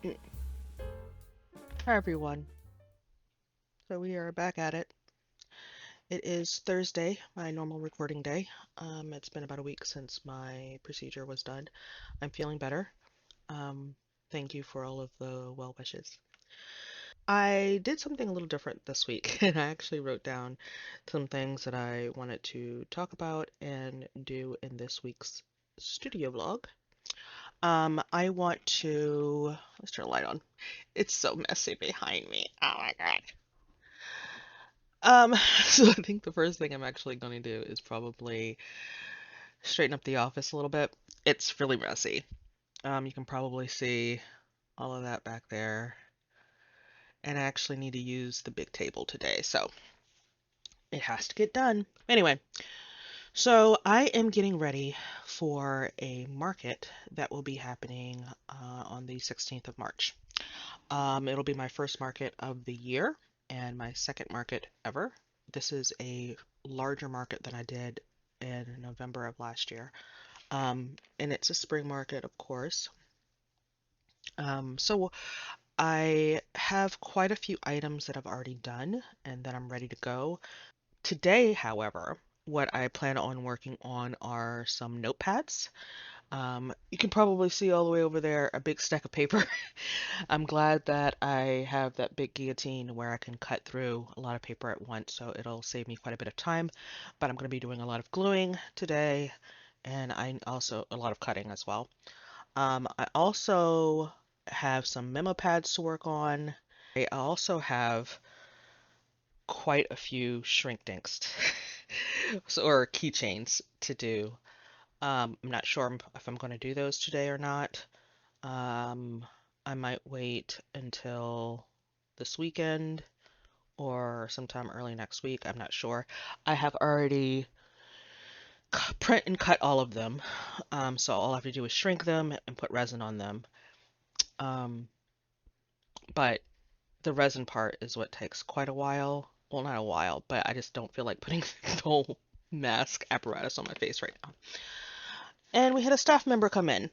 Mm. Hi everyone. So we are back at it. It is Thursday, my normal recording day. It's been about a week since my procedure was done. I'm feeling better. Um, thank you for all of the well wishes. I did something a little different this week, and I actually wrote down some things that I wanted to talk about and do in this week's studio vlog. I want to, let's turn the light on. It's so messy behind me. Oh my God. So I think the first thing I'm actually going to do is probably straighten up the office a little bit. It's really messy. You can probably see all of that back there. And I actually need to use the big table today, so it has to get done. Anyway, so I am getting ready for a market that will be happening on the 16th of March. It'll be my first market of the year and my second market ever. This is a larger market than I did in November of last year. And it's a spring market, of course. So I have quite a few items that I've already done and that I'm ready to go. Today, however, what I plan on working on are some notepads. You can probably see all the way over there a big stack of paper. I'm glad that I have that big guillotine where I can cut through a lot of paper at once, so it'll save me quite a bit of time. But I'm going to be doing a lot of gluing today, and I also a lot of cutting as well. I also have some memo pads to work on. I also have quite a few shrink dinks or keychains to do. I'm not sure if I'm going to do those today or not. Um, I might wait until this weekend or sometime early next week. I'm not sure. I have already print and cut all of them. So all I have to do is shrink them and put resin on them. Um, but the resin part is what takes quite a while. Well, not a while, but I just don't feel like putting the whole mask apparatus on my face right now. And we had a staff member come in.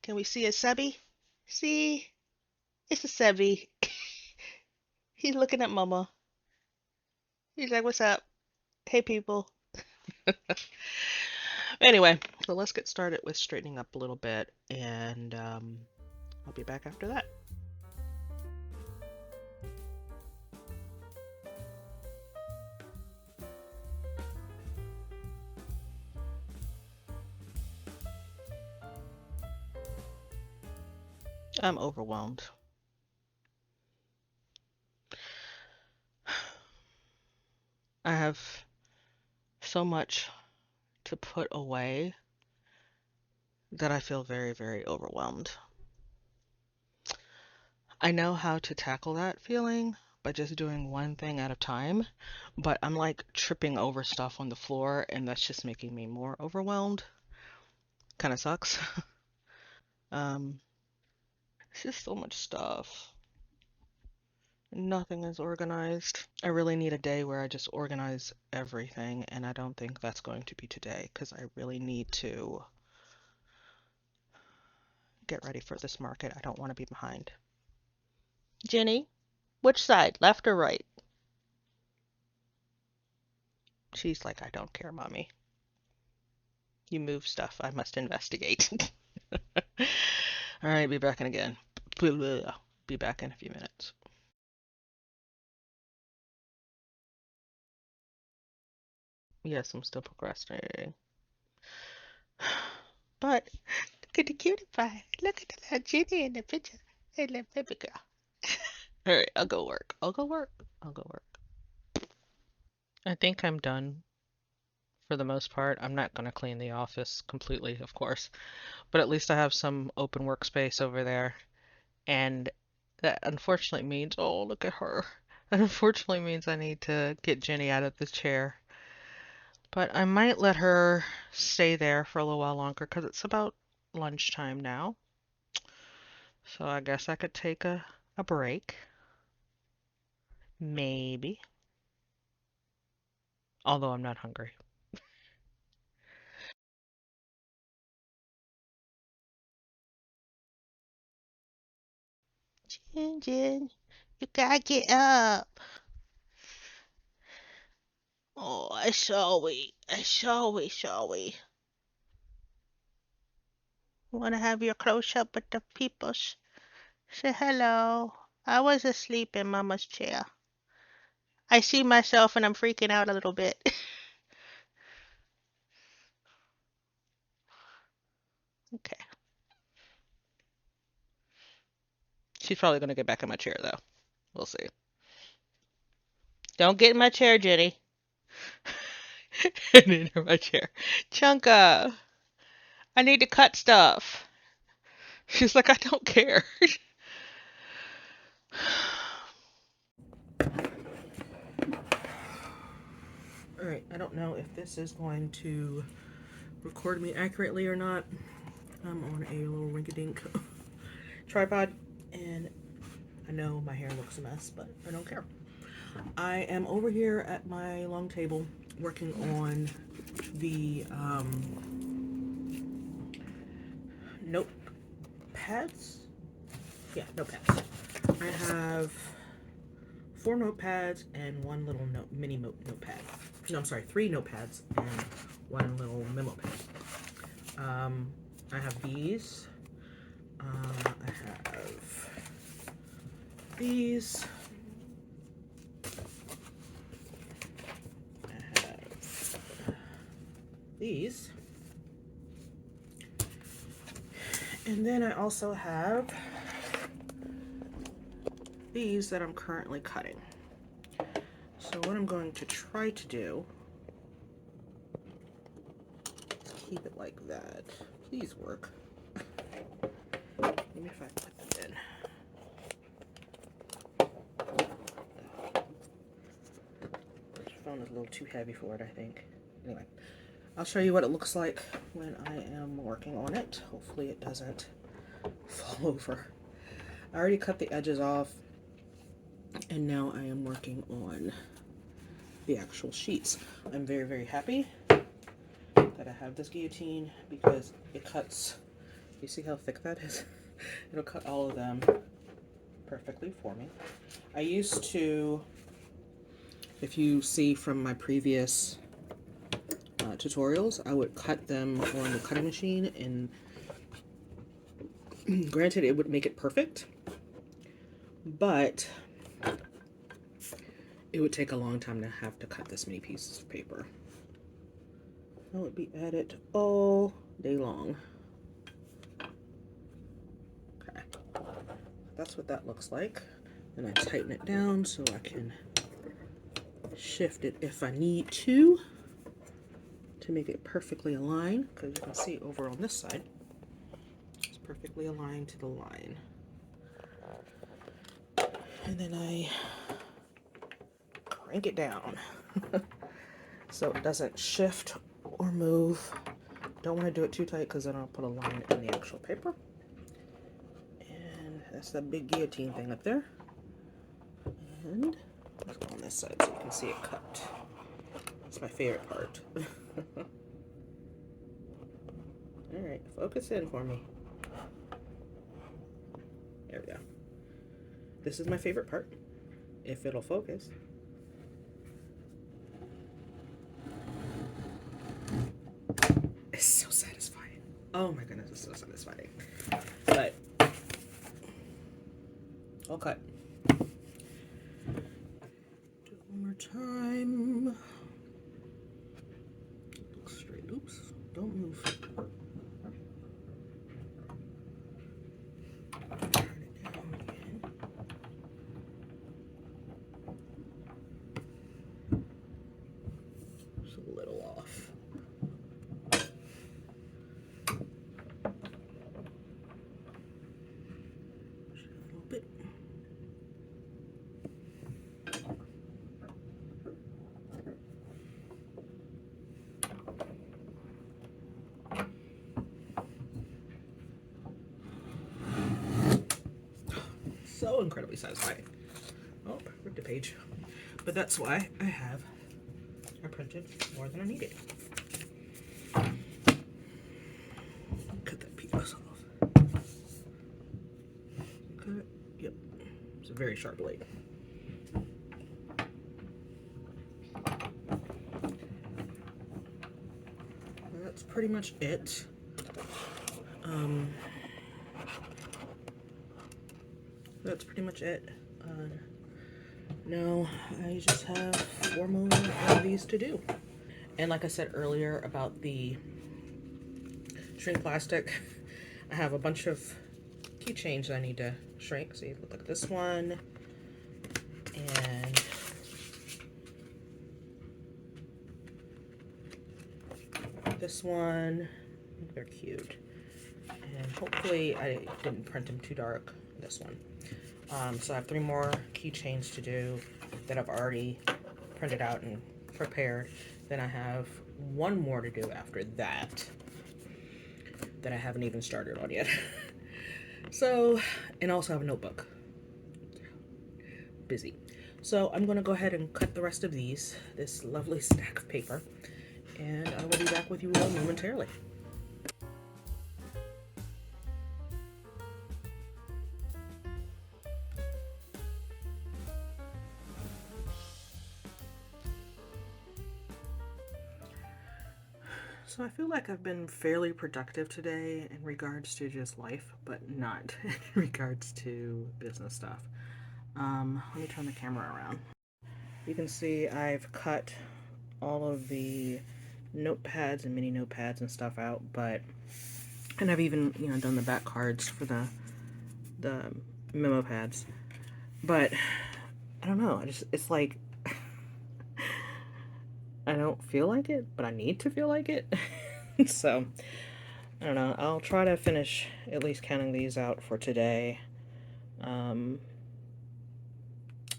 Can we see a Sebby? See? It's a Sebby. He's looking at Mama. He's like, "What's up? Hey, people." Anyway, so let's get started with straightening up a little bit, and I'll be back after that. I'm overwhelmed. I have so much to put away that I feel very, very overwhelmed. I know how to tackle that feeling by just doing one thing at a time, but I'm like tripping over stuff on the floor, and that's just making me more overwhelmed. Kind of sucks. Um, it's just so much stuff. Nothing is organized. I really need a day where I just organize everything, and I don't think that's going to be today because I really need to get ready for this market. I don't want to be behind. Jenny, which side, left or right? She's like, I don't care, mommy. You move stuff. I must investigate. All right, be back in again. Be back in a few minutes. Yes, I'm still procrastinating. But look at the cutie pie. Look at the little Jenny in the picture. Hey, little baby girl. All right, I'll go work. I'll go work. I'll go work. I think I'm done for the most part. I'm not going to clean the office completely, of course, but at least I have some open workspace over there. And that unfortunately means, oh, look at her. That unfortunately means I need to get Jenny out of the chair. But I might let her stay there for a little while longer because it's about lunchtime now. So I guess I could take a break. Maybe. Although I'm not hungry. Jen, you gotta get up. Oh, I shall we. I shall we, shall we? Wanna have your close up with the people? Say hello. I was asleep in Mama's chair. I see myself and I'm freaking out a little bit. Okay. She's probably gonna get back in my chair though. We'll see. Don't get in my chair, Jenny. And in my chair. Chunka, I need to cut stuff. She's like, I don't care. Alright, I don't know if this is going to record me accurately or not. I'm on a little rinky-dink tripod, and I know my hair looks a mess, but I don't care. I am over here at my long table working on the notepads. Yeah, notepads. I have 4 notepads and one little mini notepad. No, I'm sorry, 3 notepads and one little memo pad. I have these. I have these. I have these. And then I also have these that I'm currently cutting. So what I'm going to try to do is keep it like that. Please work. Maybe if I put them in. This phone is a little too heavy for it, I think. Anyway, I'll show you what it looks like when I am working on it. Hopefully it doesn't fall over. I already cut the edges off, and now I am working on the actual sheets. I'm very, very happy that I have this guillotine because it cuts. You see how thick that is? It'll cut all of them perfectly for me. I used to, if you see from my previous tutorials, I would cut them on the cutting machine, and granted it would make it perfect, but it would take a long time to have to cut this many pieces of paper. I would be at it all day long. Okay, that's what that looks like. Then I tighten it down so I can shift it if I need to make it perfectly aligned, because you can see over on this side it's perfectly aligned to the line. And then I crank it down so it doesn't shift or move. Don't want to do it too tight because then I'll put a line in the actual paper. And that's the big guillotine thing up there. And let's go on this side so you can see it cut. It's my favorite part. Alright, focus in for me. There we go. This is my favorite part, if it'll focus. It's so satisfying. Oh my goodness, it's so satisfying. But I'll cut. Do it one more time. Look straight. Oops, don't move. So incredibly satisfying. Oh, ripped the page. But that's why I printed more than I needed. Cut that piece off. Cut it. Yep. very sharp blade. That's pretty much it. Um, that's pretty much it. Now I just have 4 more of these to do. And like I said earlier about the shrink plastic, I have a bunch of keychains I need to shrink. See, look at this one, and this one. They're cute. And hopefully I didn't print them too dark. This one. So I have 3 more keychains to do that I've already printed out and prepared. Then I have 1 more to do after that I haven't even started on yet. So, and also have a notebook. Busy. So I'm going to go ahead and cut the rest of this lovely stack of paper, and I will be back with you all momentarily. So I feel like I've been fairly productive today in regards to just life, but not in regards to business stuff. Let me turn the camera around. You can see I've cut all of the notepads and mini notepads and stuff out, and I've even, done the back cards for the memo pads. But I don't know, it's like I don't feel like it, but I need to feel like it. So, I don't know. I'll try to finish at least counting these out for today. And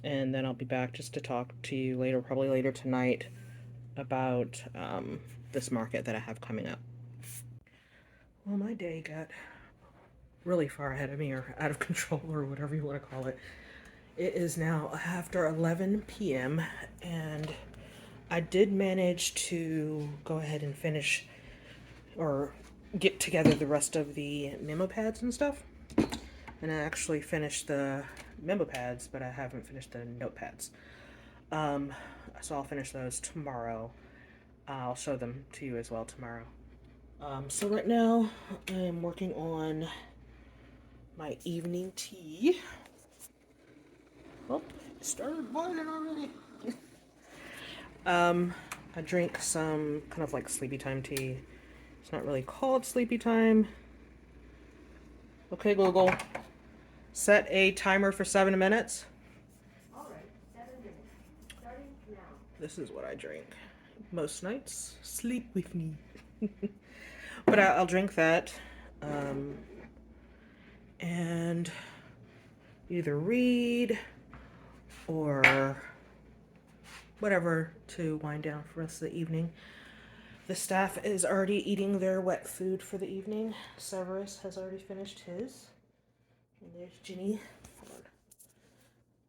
then I'll be back just to talk to you later, probably later tonight, about this market that I have coming up. Well, my day got really far ahead of me, or out of control, or whatever you want to call it. It is now after 11 p.m. and I did manage to go ahead and finish or get together the rest of the memo pads and stuff. And I actually finished the memo pads, but I haven't finished the notepads. So I'll finish those tomorrow. I'll show them to you as well tomorrow. So right now I am working on my evening tea. Oh, it started boiling already. I drink some kind of like sleepy time tea. It's not really called sleepy time. Okay, Google, set a timer for 7 minutes. All right, 7 minutes. Starting now. This is what I drink most nights. Sleep with me. But I'll drink that, and either read or whatever to wind down for the rest of the evening. The staff is already eating their wet food for the evening. Severus has already finished his. And there's Ginny.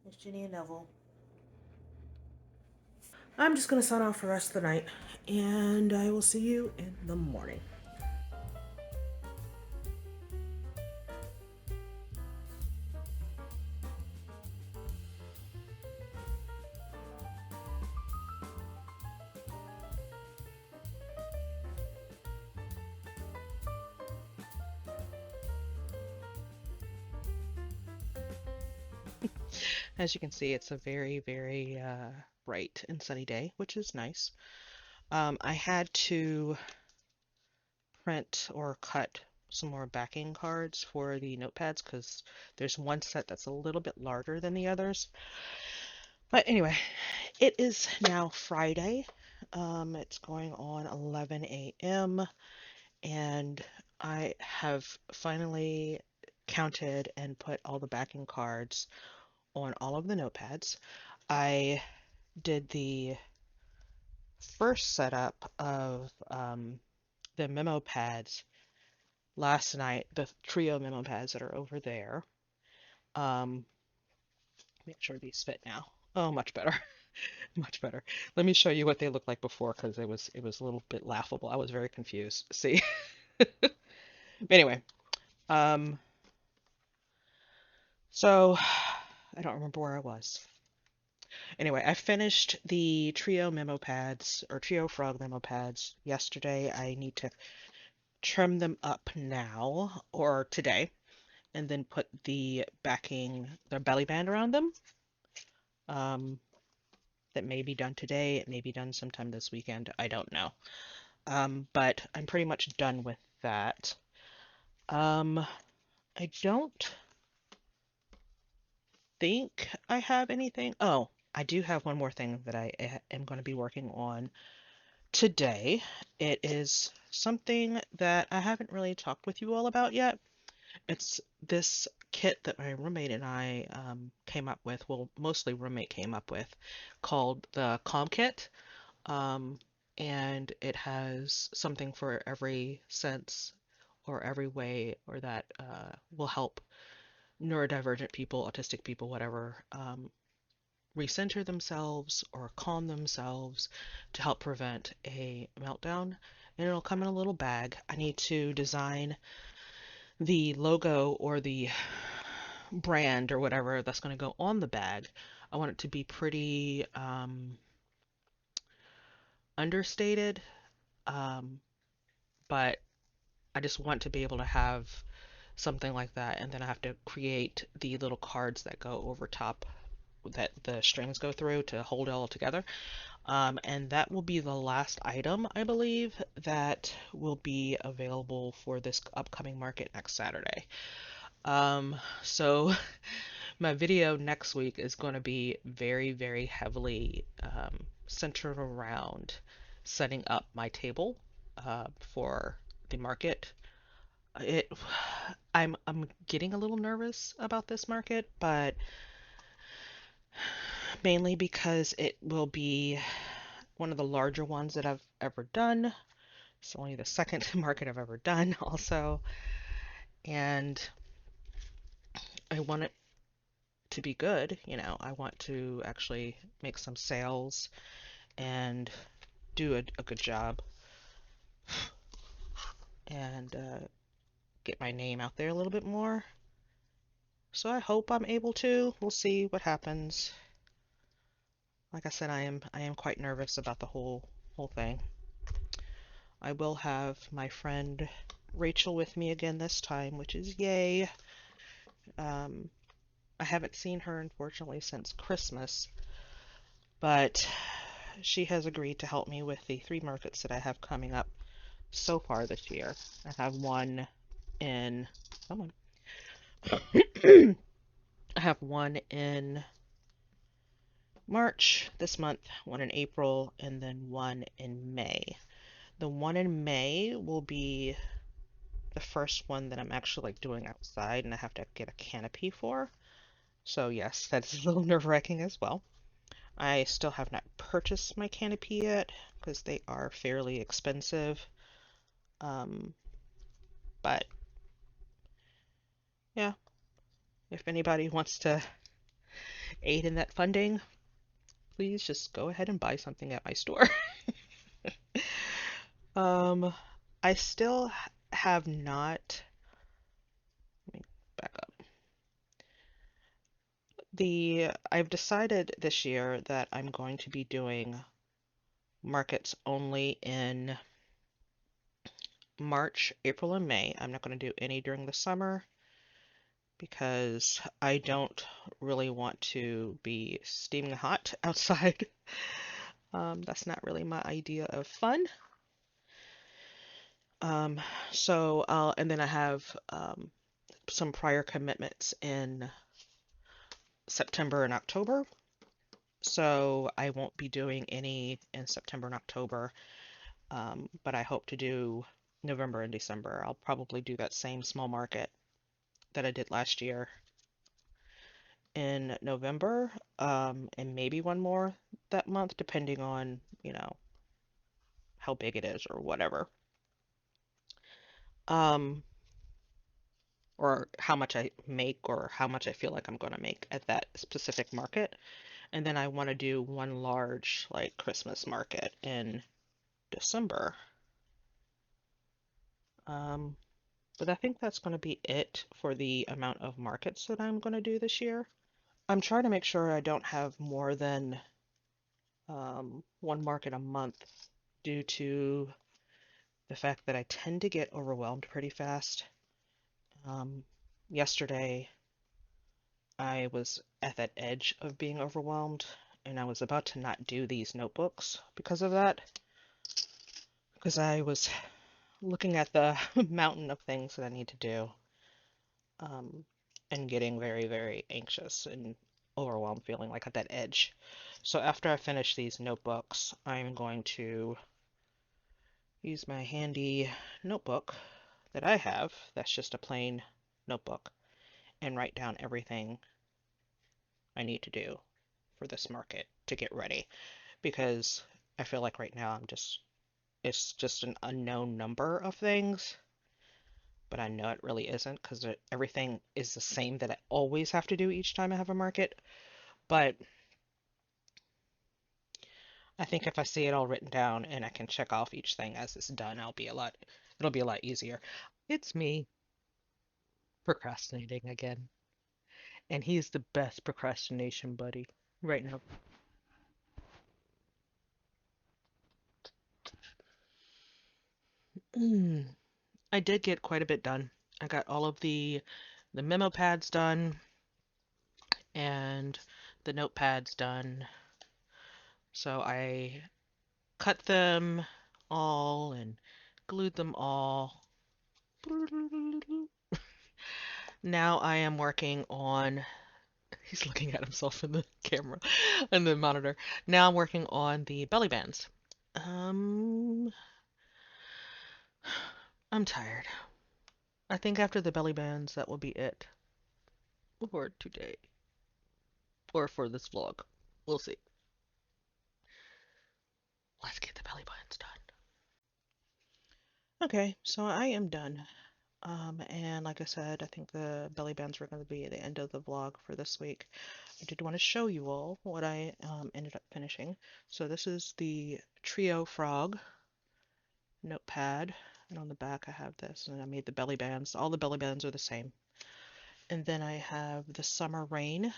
There's Ginny and Neville. I'm just going to sign off for the rest of the night, and I will see you in the morning. As you can see, it's a very, very bright and sunny day, which is nice. I had to print or cut some more backing cards for the notepads because there's one set that's a little bit larger than the others. But anyway, it is now Friday. It's going on 11 a.m. and I have finally counted and put all the backing cards on all of the notepads. I did the first setup of the memo pads last night, the trio memo pads that are over there. Um, make sure these fit now. Oh, much better. Much better. Let me show you what they looked like before because it was a little bit laughable. I was very confused. See? Anyway, um, so I don't remember where I was. Anyway, I finished the Trio memo pads or Trio Frog memo pads yesterday. I need to trim them up now or today and then put the backing, the belly band around them. Um, that may be done today. It may be done sometime this weekend. I don't know. But I'm pretty much done with that. Um, I don't think I have anything. Oh, I do have one more thing that I am going to be working on today. It is something that I haven't really talked with you all about yet. It's this kit that my roommate and I came up with, well, mostly roommate came up with, called the Calm Kit. Um, and it has something for every sense or every way or that will help neurodivergent people, autistic people, whatever, recenter themselves or calm themselves to help prevent a meltdown. And it'll come in a little bag. I need to design the logo or the brand or whatever that's going to go on the bag. I want it to be pretty understated, um, but I just want to be able to have something like that. And then I have to create the little cards that go over top that the strings go through to hold it all together. And that will be the last item, I believe, that will be available for this upcoming market next Saturday. So my video next week is going to be very, very heavily centered around setting up my table for the market. It, I'm getting a little nervous about this market, but mainly because it will be one of the larger ones that I've ever done. It's only the second market I've ever done, also, and I want it to be good. I want to actually make some sales and do a good job and get my name out there a little bit more. So I hope I'm able to. We'll see what happens. Like I said, I am quite nervous about the whole thing. I will have my friend Rachel with me again this time, which is yay. Um, I haven't seen her unfortunately since Christmas, but she has agreed to help me with the 3 markets that I have coming up so far this year. I have one in, come on. I have one in March this month, one in April, and then one in May. The one in May will be the first one that I'm actually like doing outside and I have to get a canopy for. So yes, that's a little nerve-wracking as well. I still have not purchased my canopy yet because they are fairly expensive. Um, but yeah, if anybody wants to aid in that funding, please just go ahead and buy something at my store. Um, I still have not, let me back up. I've decided this year that I'm going to be doing markets only in March, April, and May. I'm not going to do any during the summer because I don't really want to be steaming hot outside. That's not really my idea of fun. Um, and then I have some prior commitments in September and October. So I won't be doing any in September and October, but I hope to do November and December. I'll probably do that same small market that I did last year in November, and maybe one more that month, depending on, how big it is or whatever, um, or how much I make or how much I feel like I'm going to make at that specific market. And then I want to do one large, like, Christmas market in December. Um, but I think that's going to be it for the amount of markets that I'm going to do this year. I'm trying to make sure I don't have more than one market a month due to the fact that I tend to get overwhelmed pretty fast. Um, Yesterday, I was at that edge of being overwhelmed, and I was about to not do these notebooks because of that, because I was looking at the mountain of things that I need to do, um, and getting very, very anxious and overwhelmed, feeling like at that edge. So after I finish these notebooks, I'm going to use my handy notebook that I have, that's just a plain notebook, and write down everything I need to do for this market to get ready. Because I feel like right now it's just an unknown number of things, but I know it really isn't because everything is the same that I always have to do each time I have a market. But I think if I see it all written down and I can check off each thing as it's done, it'll be a lot easier. It's me procrastinating again. And he's the best procrastination buddy right now. I did get quite a bit done. I got all of the memo pads done and the notepads done. So I cut them all and glued them all. Now I am working on, he's looking at himself in the camera, in the monitor. Now I'm working on the belly bands. Um, I'm tired. I think after the belly bands, that will be it for today or for this vlog. We'll see. Let's get the belly buttons done. Okay, so I am done. And like I said, I think the belly bands were going to be the end of the vlog for this week. I did want to show you all what I ended up finishing. So this is the Trio Frog notepad, and on the back I have this, and I made the belly bands. All the belly bands are the same. And then I have the Summer Rain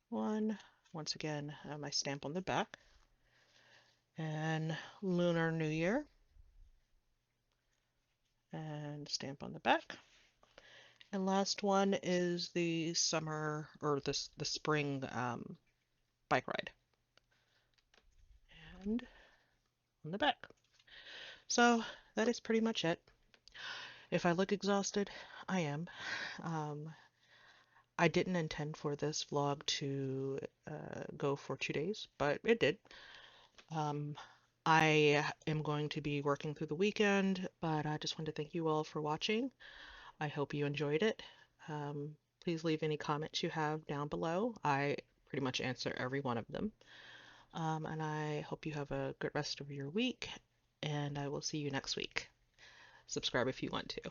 one. Once again, I have my stamp on the back. And Lunar New Year, and stamp on the back. And last one is the summer or the spring bike ride, and on the back. So that is pretty much it. If I look exhausted, I am. Um, I didn't intend for this vlog to go for 2 days, but it did. Um, I am going to be working through the weekend, but I just wanted to thank you all for watching. I hope you enjoyed it. Please leave any comments you have down below. I pretty much answer every one of them. And I hope you have a good rest of your week, and I will see you next week. Subscribe if you want to.